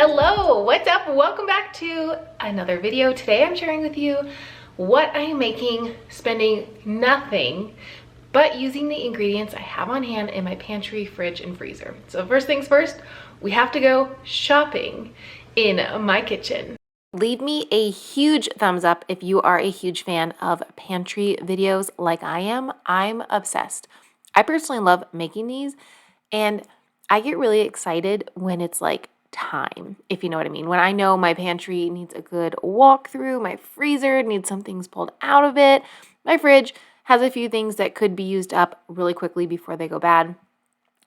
Hello, what's up? Welcome back to another video. Today I'm sharing with you what I am making, spending nothing, but using the ingredients I have on hand in my pantry, fridge, and freezer. So first things first, we have to go shopping in my kitchen. Leave me a huge thumbs up if you are a huge fan of pantry videos like I am. I'm obsessed. I personally love making these, and I get really excited when it's like time, if you know what I mean. When I know my pantry needs a good walkthrough, my freezer needs some things pulled out of it, my fridge has a few things that could be used up really quickly before they go bad.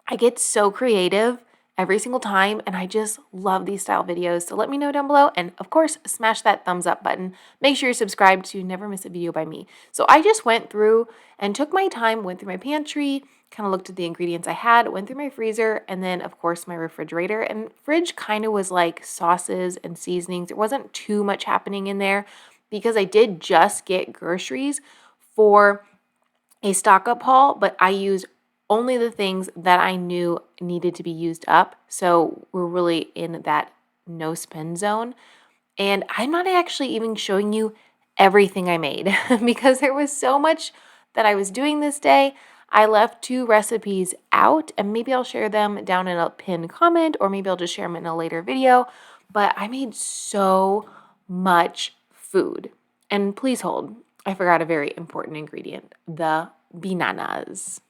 I get so creative every single time, and I just love these style videos. So let me know down below, and of course, smash that thumbs up button. Make sure you're subscribed to never miss a video by me. So I just went through and took my time, went through my pantry, kind of looked at the ingredients I had, went through my freezer, and then of course my refrigerator. And fridge kind of was like sauces and seasonings. There wasn't too much happening in there because I did just get groceries for a stock up haul, but I used only the things that I knew needed to be used up. So we're really in that no spend zone. And I'm not actually even showing you everything I made because there was so much that I was doing this day. I left 2 recipes out, and maybe I'll share them down in a pinned comment, or maybe I'll just share them in a later video. But I made so much food. And please hold, I forgot a very important ingredient, the bananas.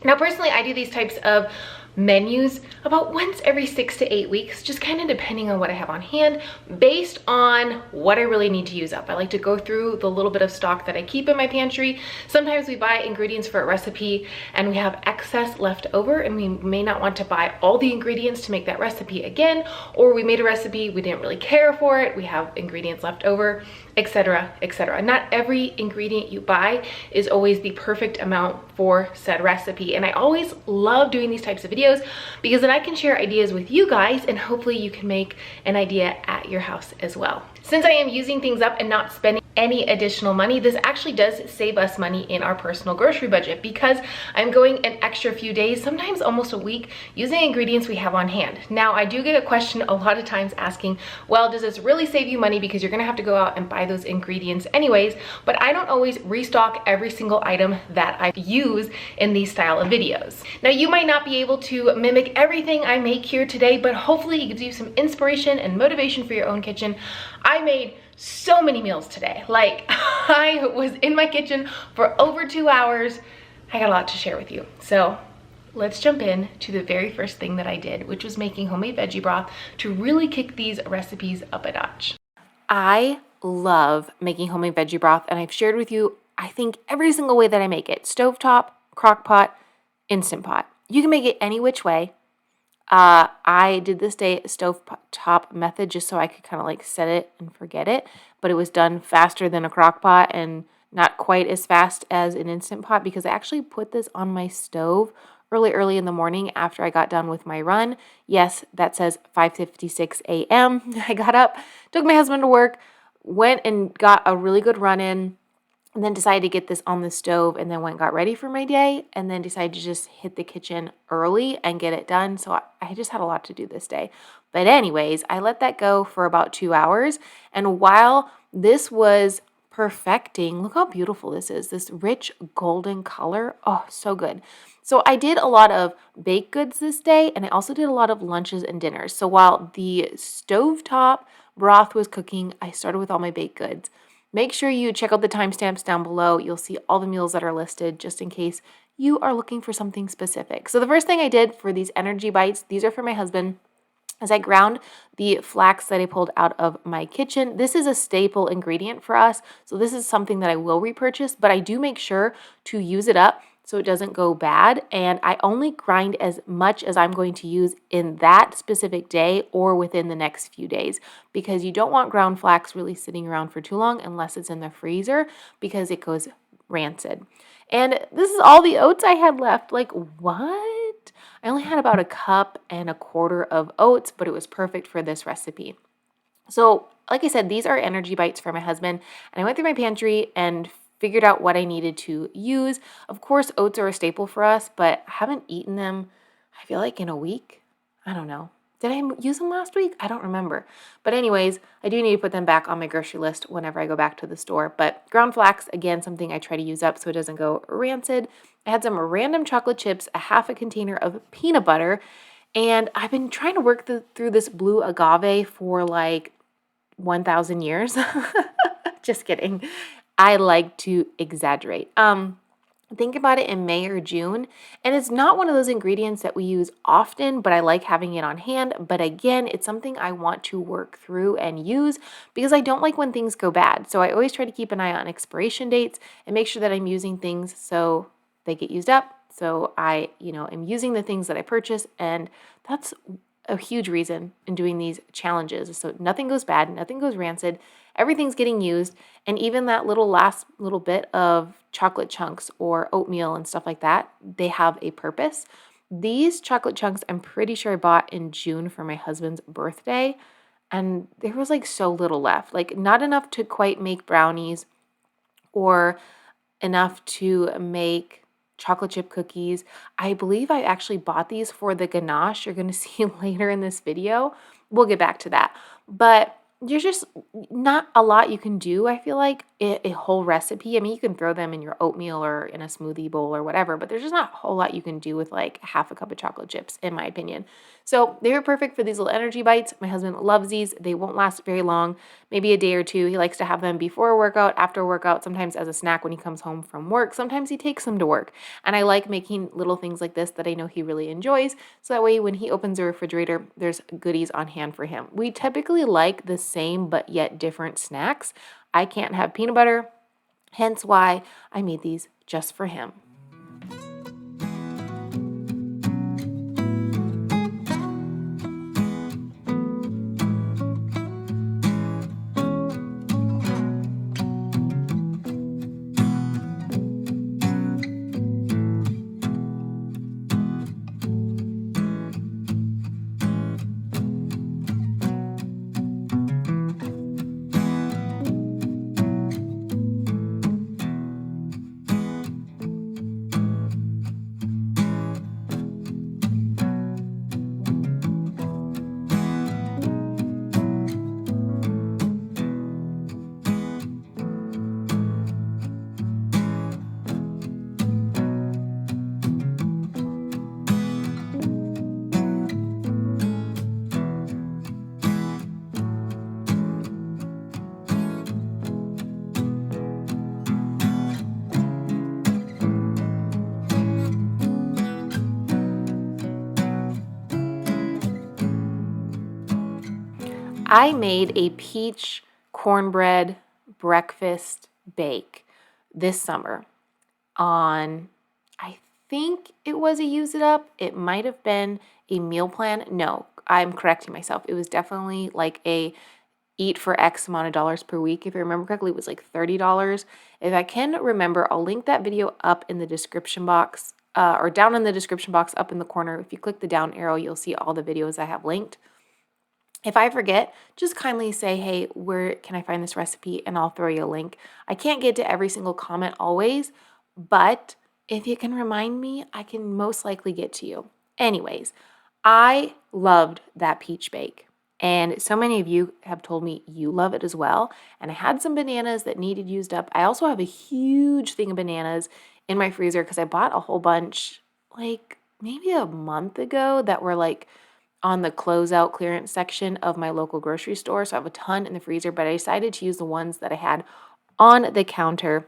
Now, personally, I do these types of menus about once every 6 to 8 weeks, just kind of depending on what I have on hand, based on what I really need to use up. I like to go through the little bit of stock that I keep in my pantry. Sometimes we buy ingredients for a recipe and we have excess left over, and we may not want to buy all the ingredients to make that recipe again, or we made a recipe, we didn't really care for it, we have ingredients left over, etc., etc. Not every ingredient you buy is always the perfect amount for said recipe, and I always love doing these types of videos because then I can share ideas with you guys, and hopefully you can make an idea at your house as well. Since I am using things up and not spending any additional money, this actually does save us money in our personal grocery budget because I'm going an extra few days, sometimes almost a week, using ingredients we have on hand. Now, I do get a question a lot of times asking, well, does this really save you money because you're gonna have to go out and buy those ingredients anyways? But I don't always restock every single item that I use in these style of videos. Now, you might not be able to mimic everything I make here today, but hopefully it gives you some inspiration and motivation for your own kitchen. I made so many meals today. Like, I was in my kitchen for over 2 hours. I got a lot to share with you. So let's jump in to the very first thing that I did, which was making homemade veggie broth to really kick these recipes up a notch. I love making homemade veggie broth, and I've shared with you, I think, every single way that I make it. Stovetop, crock pot, Instant Pot. You can make it any which way. I did this day stovetop method just so I could kind of like set it and forget it, but it was done faster than a crock pot and not quite as fast as an Instant Pot because I actually put this on my stove early in the morning after I got done with my run. Yes, that says 5:56 a.m. I got up, took my husband to work, went and got a really good run in, and then decided to get this on the stove, and then went and got ready for my day, and then decided to just hit the kitchen early and get it done. So I just had a lot to do this day. But anyways, I let that go for about 2 hours. And while this was perfecting, look how beautiful this is, this rich golden color. Oh, so good. So I did a lot of baked goods this day, and I also did a lot of lunches and dinners. So while the stovetop broth was cooking, I started with all my baked goods. Make sure you check out the timestamps down below. You'll see all the meals that are listed just in case you are looking for something specific. So the first thing I did for these energy bites, these are for my husband, is I ground the flax that I pulled out of my kitchen. This is a staple ingredient for us, so this is something that I will repurchase, but I do make sure to use it up so it doesn't go bad, and I only grind as much as I'm going to use in that specific day or within the next few days, because you don't want ground flax really sitting around for too long unless it's in the freezer because it goes rancid. And this is all the oats I had left. Like, what? I only had about 1.25 cups of oats, but it was perfect for this recipe. So like I said, these are energy bites for my husband, and I went through my pantry and figured out what I needed to use. Of course, oats are a staple for us, but I haven't eaten them, I feel like, in a week. I don't know. Did I use them last week? I don't remember. But anyways, I do need to put them back on my grocery list whenever I go back to the store. But ground flax, again, something I try to use up so it doesn't go rancid. I had some random chocolate chips, a half a container of peanut butter, and I've been trying to work through this blue agave for like 1,000 years. Just kidding. I like to exaggerate. Think about it in May or June, and it's not one of those ingredients that we use often, but I like having it on hand. But again, it's something I want to work through and use because I don't like when things go bad. So I always try to keep an eye on expiration dates and make sure that I'm using things so they get used up. So I, am using the things that I purchase, and that's a huge reason in doing these challenges. So nothing goes bad, nothing goes rancid, everything's getting used, and even that last little bit of chocolate chunks or oatmeal and stuff like that, they have a purpose. These chocolate chunks, I'm pretty sure I bought in June for my husband's birthday, and there was like so little left, like not enough to quite make brownies or enough to make chocolate chip cookies. I believe I actually bought these for the ganache you're going to see later in this video. We'll get back to that. But there's just not a lot you can do, I feel like, a whole recipe. I mean, you can throw them in your oatmeal or in a smoothie bowl or whatever, but there's just not a whole lot you can do with like half a cup of chocolate chips, in my opinion. So they were perfect for these little energy bites. My husband loves these. They won't last very long, maybe a day or two. He likes to have them before a workout, after a workout, sometimes as a snack when he comes home from work. Sometimes he takes them to work. And I like making little things like this that I know he really enjoys. So that way when he opens the refrigerator, there's goodies on hand for him. We typically like the same but yet different snacks. I can't have peanut butter, hence why I made these just for him. I made a peach cornbread breakfast bake this summer on, I think it was a Use It Up. It might have been a meal plan. No, I'm correcting myself. It was definitely like a eat for X amount of dollars per week. If I remember correctly, it was like $30. If I can remember, I'll link that video up in the description box or down in the description box up in the corner. If you click the down arrow, you'll see all the videos I have linked. If I forget, just kindly say, hey, where can I find this recipe? And I'll throw you a link. I can't get to every single comment always, but if you can remind me, I can most likely get to you. Anyways, I loved that peach bake. And so many of you have told me you love it as well. And I had some bananas that needed used up. I also have a huge thing of bananas in my freezer because I bought a whole bunch like maybe a month ago that were like on the closeout clearance section of my local grocery store. So I have a ton in the freezer, but I decided to use the ones that I had on the counter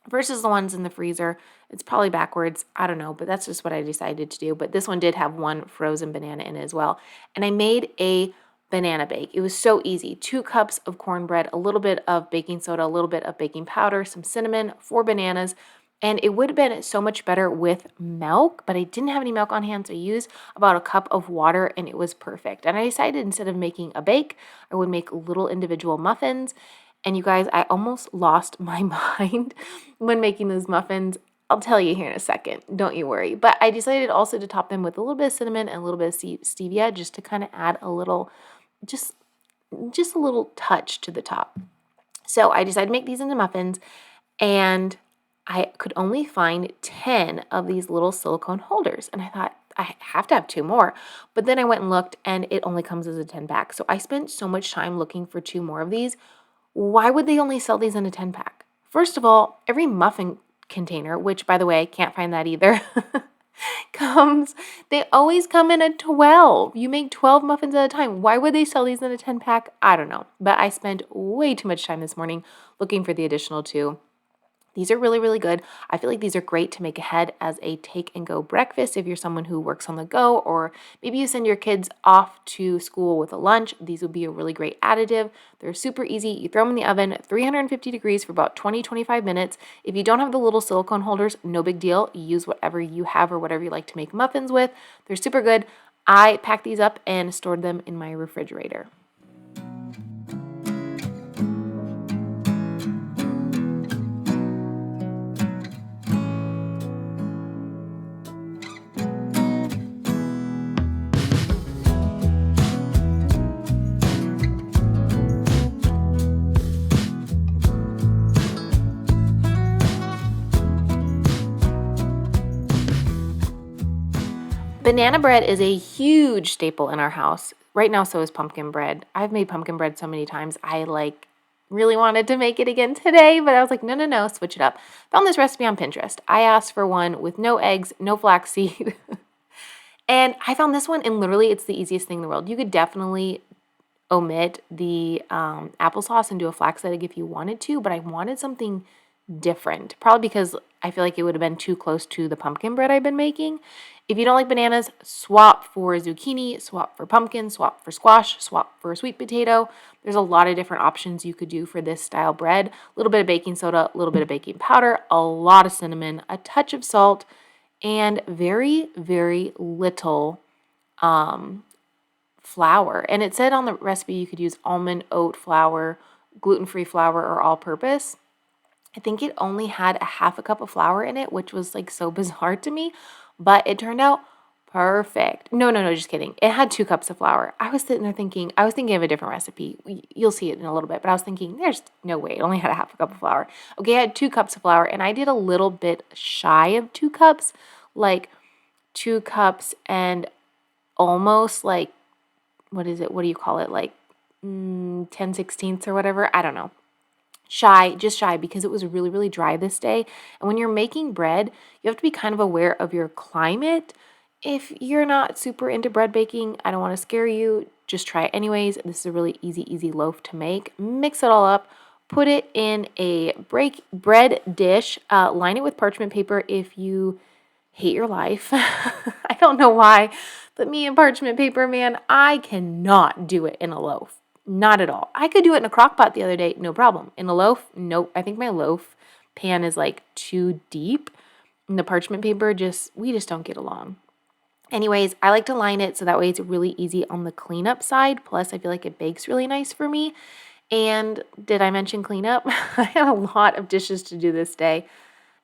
versus the ones in the freezer. It's probably backwards. I don't know, but that's just what I decided to do. But this one did have one frozen banana in it as well. And I made a banana bake. It was so easy. 2 cups of cornbread, a little bit of baking soda, a little bit of baking powder, some cinnamon, 4 bananas, and it would have been so much better with milk, but I didn't have any milk on hand, so I used about a cup of water, and it was perfect. And I decided instead of making a bake, I would make little individual muffins. And you guys, I almost lost my mind when making those muffins. I'll tell you here in a second, don't you worry. But I decided also to top them with a little bit of cinnamon and a little bit of stevia just to kind of add a little, just a little touch to the top. So I decided to make these into muffins, and I could only find 10 of these little silicone holders. And I thought, I have to have 2 more. But then I went and looked and it only comes as a 10 pack. So I spent so much time looking for 2 more of these. Why would they only sell these in a 10 pack? First of all, every muffin container, which by the way, can't find that either, they always come in a 12. You make 12 muffins at a time. Why would they sell these in a 10 pack? I don't know. But I spent way too much time this morning looking for the additional 2. These are really, really good. I feel like these are great to make ahead as a take and go breakfast if you're someone who works on the go, or maybe you send your kids off to school with a lunch. These would be a really great additive. They're super easy. You throw them in the oven, 350 degrees for about 20-25 minutes. If you don't have the little silicone holders, no big deal. Use whatever you have or whatever you like to make muffins with. They're super good. I packed these up and stored them in my refrigerator. Banana bread is a huge staple in our house. Right now, so is pumpkin bread. I've made pumpkin bread so many times. I really wanted to make it again today, but I was like, no, switch it up. Found this recipe on Pinterest. I asked for one with no eggs, no flaxseed. And I found this one, and literally it's the easiest thing in the world. You could definitely omit the applesauce and do a flax egg if you wanted to, but I wanted something different. Probably because I feel like it would have been too close to the pumpkin bread I've been making. If you don't like bananas, swap for zucchini, swap for pumpkin, swap for squash, swap for sweet potato. There's a lot of different options you could do for this style bread. A little bit of baking soda, a little bit of baking powder, a lot of cinnamon, a touch of salt, and very, very little flour. And it said on the recipe you could use almond, oat flour, gluten-free flour, or all-purpose. I think it only had a half a cup of flour in it, which was so bizarre to me, but it turned out perfect. No, just kidding. It had 2 cups of flour. I was sitting there thinking of a different recipe. You'll see it in a little bit, but I was thinking, there's no way. It only had a half a cup of flour. Okay, I had 2 cups of flour, and I did a little bit shy of 2 cups, 2 cups and almost what is it? What do you call it? 10/16 or whatever. I don't know. Just shy, because it was really, really dry this day. And when you're making bread, you have to be kind of aware of your climate. If you're not super into bread baking, I don't want to scare you. Just try it anyways. This is a really easy loaf to make. Mix it all up. Put it in a bread dish. Line it with parchment paper if you hate your life. I don't know why, but me and parchment paper, man, I cannot do it in a loaf. Not at all. I could do it in a crock pot the other day, no problem. In a loaf, nope. I think my loaf pan is too deep. And the parchment paper, we just don't get along. Anyways, I like to line it so that way it's really easy on the cleanup side. Plus, I feel like it bakes really nice for me. And did I mention cleanup? I had a lot of dishes to do this day.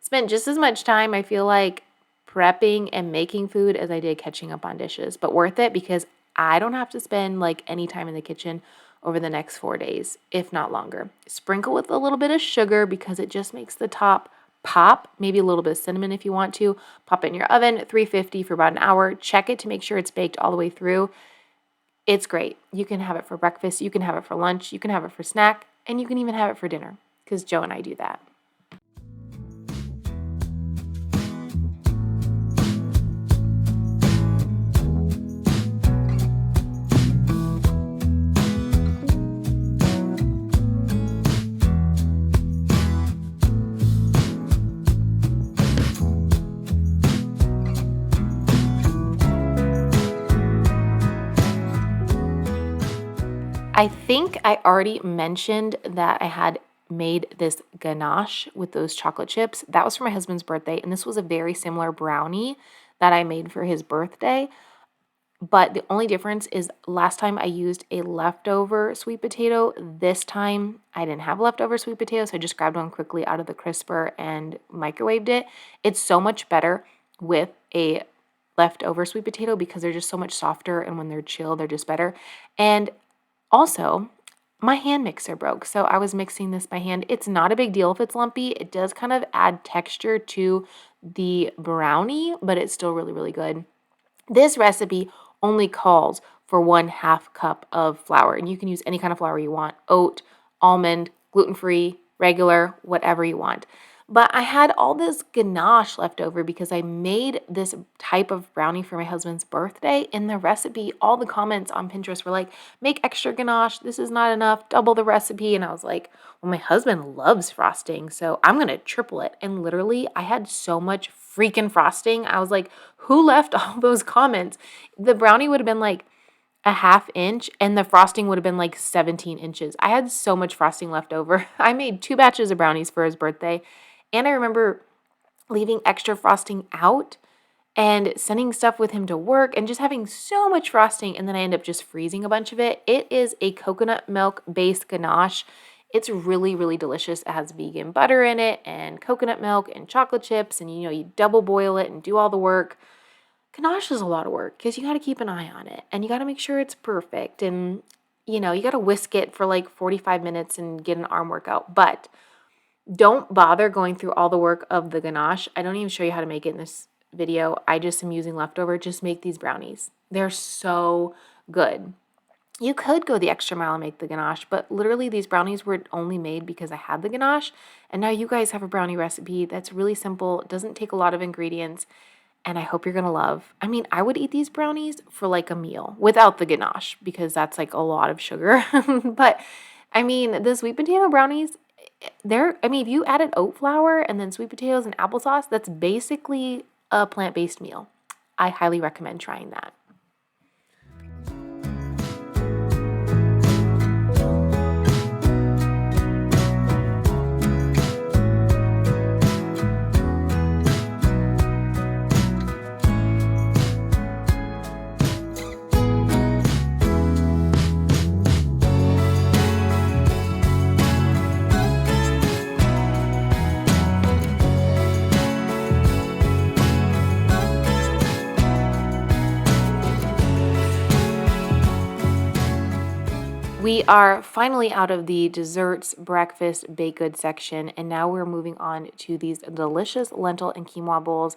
Spent just as much time, I feel like, prepping and making food as I did catching up on dishes. But worth it, because I don't have to spend any time in the kitchen over the next 4 days, if not longer. Sprinkle with a little bit of sugar because it just makes the top pop. Maybe a little bit of cinnamon if you want to. Pop it in your oven, 350 for about an hour. Check it to make sure it's baked all the way through. It's great. You can have it for breakfast. You can have it for lunch. You can have it for snack. And you can even have it for dinner, because Joe and I do that. I think I already mentioned that I had made this ganache with those chocolate chips. That was for my husband's birthday, and this was a very similar brownie that I made for his birthday. But the only difference is last time I used a leftover sweet potato. This time I didn't have leftover sweet potato, so I just grabbed one quickly out of the crisper and microwaved it. It's so much better with a leftover sweet potato because they're just so much softer, and when they're chilled, they're just better. And also, my hand mixer broke, so I was mixing this by hand. It's not a big deal if it's lumpy. It does kind of add texture to the brownie, but it's still really, really good. This recipe only calls for 1/2 cup of flour, and you can use any kind of flour you want, oat, almond, gluten-free, regular, whatever you want. But I had all this ganache left over because I made this type of brownie for my husband's birthday. In the recipe, all the comments on Pinterest were like, make extra ganache, this is not enough, double the recipe. And I was like, well, my husband loves frosting, so I'm gonna triple it. And literally, I had so much freaking frosting. I was like, who left all those comments? The brownie would have been like a 1/2 inch and the frosting would have been like 17 inches. I had so much frosting left over. I made 2 batches of brownies for his birthday, and I remember leaving extra frosting out and sending stuff with him to work and just having so much frosting, and then I end up just freezing a bunch of it. It is a coconut milk based ganache. It's really, really delicious. It has vegan butter in it and coconut milk and chocolate chips, and you double boil it and do all the work. Ganache is a lot of work because you got to keep an eye on it and you got to make sure it's perfect, and you got to whisk it for like 45 minutes and get an arm workout. But don't bother going through all the work of the ganache. I don't even show you how to make it in this video. I just am using leftover. Just make these brownies. They're so good. You could go the extra mile and make the ganache, but literally these brownies were only made because I had the ganache. And now you guys have a brownie recipe that's really simple, doesn't take a lot of ingredients, and I hope you're going to love. I mean, I would eat these brownies for like a meal without the ganache because that's like a lot of sugar. But I mean, the sweet potato brownies, if you added oat flour and then sweet potatoes and applesauce, that's basically a plant-based meal. I highly recommend trying that. We are finally out of the desserts, breakfast, baked goods section, and now we're moving on to these delicious lentil and quinoa bowls.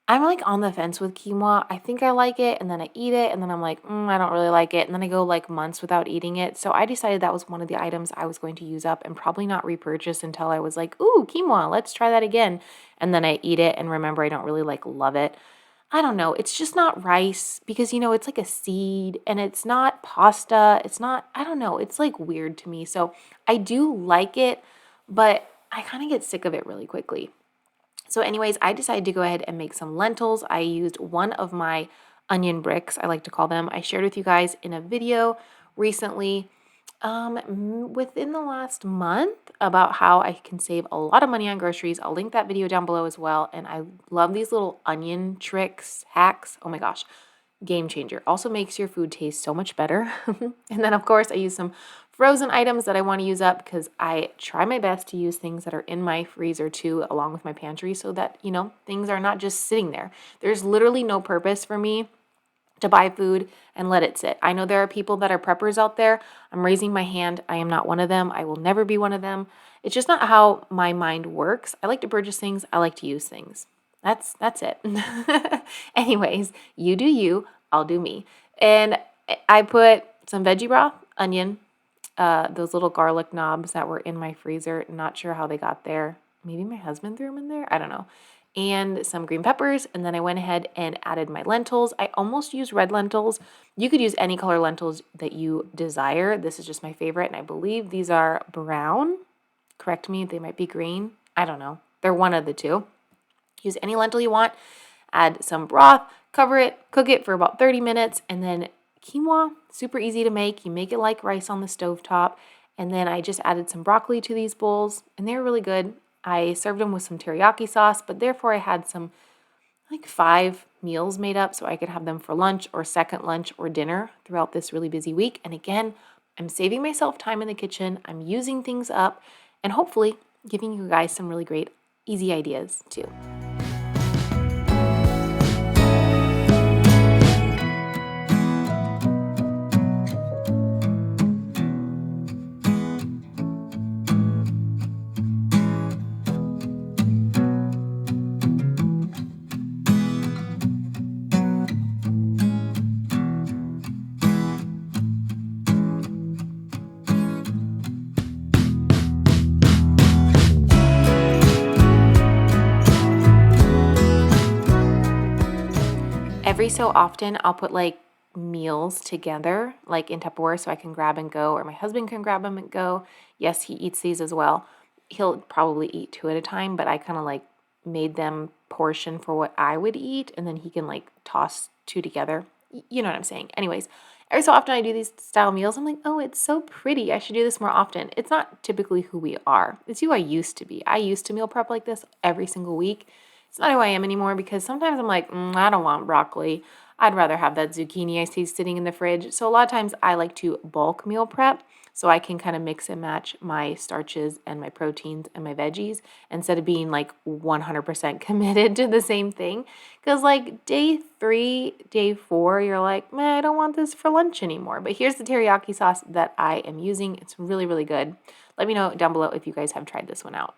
I'm like on the fence with quinoa. I think I like it, and then I eat it, and then I'm like, I don't really like it, and then I go like months without eating it. So I decided that was one of the items I was going to use up and probably not repurchase until I was like, ooh, quinoa, let's try that again. And then I eat it and remember I don't really like love it. I don't know. It's just not rice because, it's like a seed and it's not pasta. It's not, I don't know. It's like weird to me. So I do like it, but I kind of get sick of it really quickly. So anyways, I decided to go ahead and make some lentils. I used one of my onion bricks, I like to call them. I shared with you guys in a video recently, within the last month, about how I can save a lot of money on groceries. I'll link that video down below as well. And I love these little onion tricks, hacks. Oh my gosh, game changer. Also makes your food taste so much better. And then of course I use some frozen items that I want to use up because I try my best to use things that are in my freezer too, along with my pantry, so that, things are not just sitting there. There's literally no purpose for me to buy food and let it sit. I know there are people that are preppers out there. I'm raising my hand. I am not one of them. I will never be one of them. It's just not how my mind works. I like to purchase things. I like to use things. That's it. Anyways, you do you, I'll do me. And I put some veggie broth, onion, those little garlic knobs that were in my freezer. Not sure how they got there. Maybe my husband threw them in there. I don't know. And some green peppers, and then I went ahead and added my lentils. I almost used red lentils. You could use any color lentils that you desire. This is just my favorite, and I believe these are brown. Correct me, they might be green. I don't know. They're one of the two. Use any lentil you want. Add some broth, cover it, cook it for about 30 minutes, and then quinoa, super easy to make. You make it like rice on the stovetop. And then I just added some broccoli to these bowls, and they're really good. I served them with some teriyaki sauce, but therefore I had some like 5 meals made up so I could have them for lunch or second lunch or dinner throughout this really busy week. And again, I'm saving myself time in the kitchen. I'm using things up and hopefully giving you guys some really great, easy ideas too. every so often I'll put like meals together, like in Tupperware, so I can grab and go, or my husband can grab them and go. Yes, he eats these as well. He'll probably eat 2 at a time, but I kind of like made them portion for what I would eat, and then he can like toss 2 together. You know what I'm saying? Anyways, every so often I do these style meals. I'm like, oh, it's so pretty. I should do this more often. It's not typically who we are. It's who I used to be. I used to meal prep like this every single week. It's not who I am anymore because sometimes I'm like, I don't want broccoli. I'd rather have that zucchini I see sitting in the fridge. So a lot of times I like to bulk meal prep so I can kind of mix and match my starches and my proteins and my veggies instead of being like 100% committed to the same thing. Because like day 3, day 4, you're like, man, I don't want this for lunch anymore. But here's the teriyaki sauce that I am using. It's really, really good. Let me know down below if you guys have tried this one out.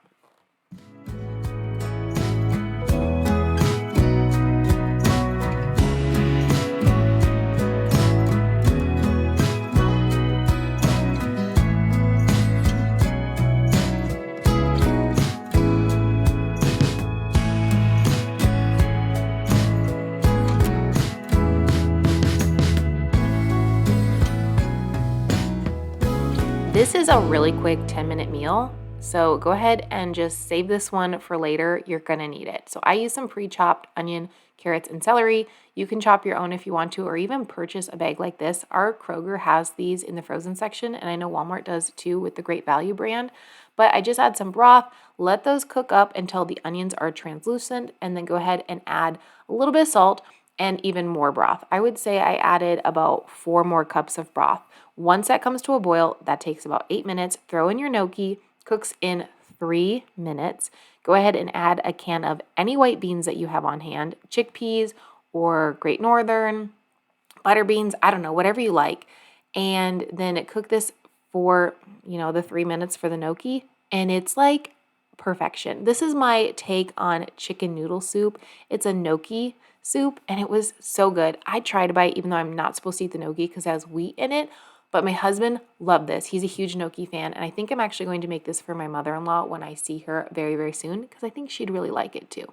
This is a really quick 10-minute meal, so go ahead and just save this one for later. You're gonna need it. So I use some pre-chopped onion, carrots, and celery. You can chop your own if you want to, or even purchase a bag like this. Our Kroger has these in the frozen section, and I know Walmart does too with the Great Value brand. But I just add some broth, let those cook up until the onions are translucent, and then go ahead and add a little bit of salt and even more broth. I would say I added about 4 more cups of broth. Once that comes to a boil, that takes about 8 minutes. Throw in your gnocchi, cooks in 3 minutes. Go ahead and add a can of any white beans that you have on hand, chickpeas or Great Northern, butter beans, I don't know, whatever you like. And then cook this for, the 3 minutes for the gnocchi. And it's like perfection. This is my take on chicken noodle soup. It's a gnocchi soup, and it was so good. I tried to buy it even though I'm not supposed to eat the gnocchi because it has wheat in it. But my husband loved this. He's a huge gnocchi fan, and I think I'm actually going to make this for my mother-in-law when I see her very, very soon because I think she'd really like it too.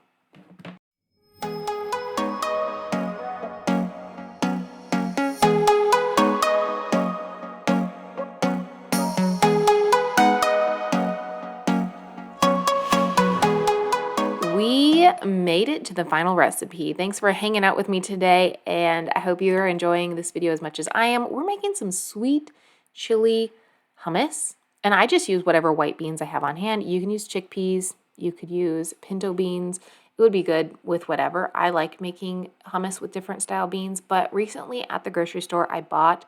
We made it to the final recipe. Thanks for hanging out with me today, and I hope you're enjoying this video as much as I am. We're making some sweet chili hummus, and I just use whatever white beans I have on hand. You can use chickpeas, you could use pinto beans. It would be good with whatever. I like making hummus with different style beans, but recently at the grocery store, I bought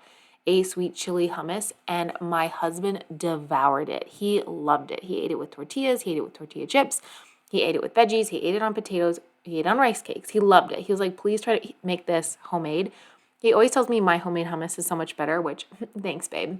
a sweet chili hummus, and my husband devoured it. He loved it. He ate it with tortillas, he ate it with tortilla chips, he ate it with veggies, he ate it on potatoes, he ate it on rice cakes. He loved it. He was like, please try to make this homemade. He always tells me my homemade hummus is so much better, which, thanks, babe.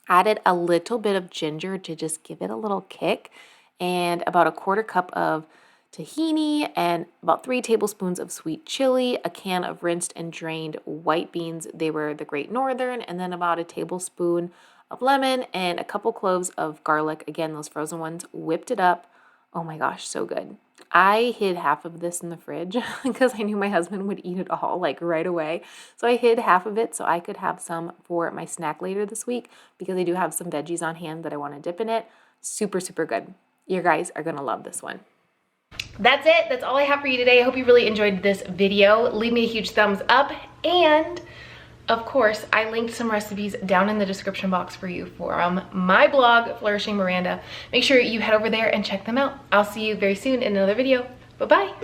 Added a little bit of ginger to just give it a little kick, and about a 1/4 cup of tahini, and about 3 tablespoons of sweet chili, a can of rinsed and drained white beans. They were the Great Northern, and then about a tablespoon of lemon and a couple cloves of garlic. Again, those frozen ones. Whipped it up. Oh my gosh, so good. I hid half of this in the fridge because I knew my husband would eat it all like right away. So I hid half of it so I could have some for my snack later this week because I do have some veggies on hand that I want to dip in it. Super, super good. You guys are going to love this one. That's it. That's all I have for you today. I hope you really enjoyed this video. Leave me a huge thumbs up, and of course, I linked some recipes down in the description box for you from my blog, Flourishing Miranda. Make sure you head over there and check them out. I'll see you very soon in another video. Bye-bye.